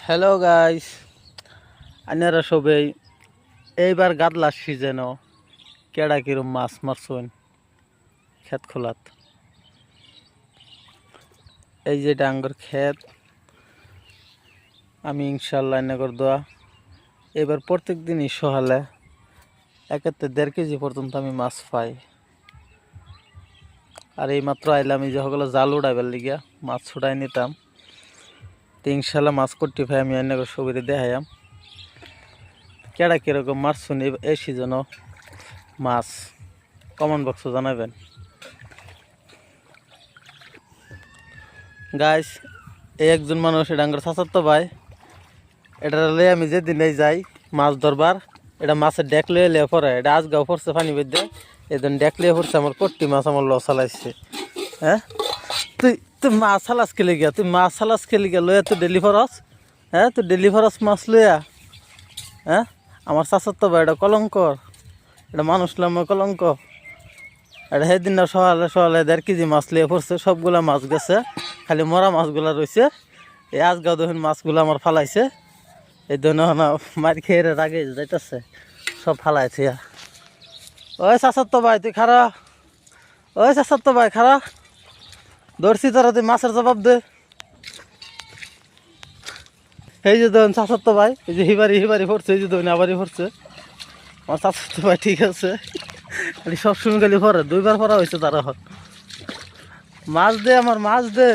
Hello guys, আপনারা সবাই এইবার গাদলার সিজনও কেডা কিরম মাছ মারছুন ক্ষেত খোলাত। এই যে ডাঙ্গর ক্ষেত, আমি ইনশাল্লাহ এনে দোয়া এবার প্রত্যেক দিনই সকালে 1-1.5 কেজি পর্যন্ত আমি মাছ পাই। আর এই মাত্র আইলাম, এই যে সকলে জাল উড়াইবার লিগা মাছ ছুটাই নিতাম। তো ইনশাল্লাহ মাছ করতে পাই আমি এনে সবাই দেখাইয়াম কেডা কিরকম মারছুন এই সিজনও মাছ। কমেন্ট বক্সে জানাবেন গাইস। এই একজন মানুষ ডাঙ্গর চাচাতো ভাই, এটা লয়ে আমি যেদিন যাই মাছ ধরবার, এটা মাছের ডেক লয়ে লিয়ে পড়ে, এটা আজগাও পড়ছে পানি বেঁধে, এদিন ডেক লিয়ে পড়ছে আমার কট্টি মাছ আমার লস চালাইছে। হ্যাঁ, তুই তুই মাছ চালাস খেলে গিয়া, তুই মাছ চালাস খেলে গিয়া লইয়া তুই ডেলি ফরস। হ্যাঁ, তুই ডেলি ফরস মাছ লইয়া। হ্যাঁ, আমার চাচাতো ভাই এটা কলঙ্কর, এটা মানুষ নামে কলঙ্ক। এটা সেদিন না সকালে সকালে 1.5 কেজি মাছ লিয়ে পড়ছে, সবগুলা মাছ গেছে, খালি মরা মাছগুলা রয়েছে। এই আজগাও দেখুন মাছগুলো আমার ফালাইছে, এই ধরনের মার খেয়ে রাগে যাইতেছে, সব ফালাইছে। ওই চাচাতো ভাই তুই খারা, ওই চাচাতো ভাই খারা, ধরছি তোরা, তুই মাছের জবাব দে। এই যে ধরুন চাচাতো ভাই, এই যে হিবারি পড়ছে, এই যে ধরুন আবারই পড়ছে আমার চাচাতো ভাই। ঠিক আছে, খালি সবসময় খালি পরে 2বার পড়া হয়েছে তারা। মাছ দে, আমার মাছ দে।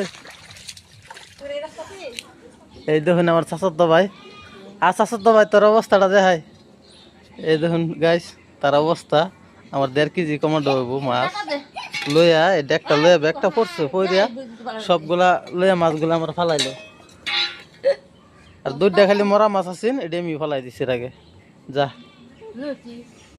এই দেখুন আমার চাচাতো ভাই, আর চাচাতো ভাই তোর অবস্থাটা দেখাই। এই দেখুন গাইস তার অবস্থা, আমার 1.5 কেজি কমান্ডো হইব মাছ লইয়া, এই ডেকটা লইয়া ব্যাগটা পড়ছে পইরা, সবগুলা লইয়া মাছগুলা আমার ফালাইলো। আর 2টা খালি মরা মাছ আছেন, এটা আমি ফালাই দিছি আগে। যা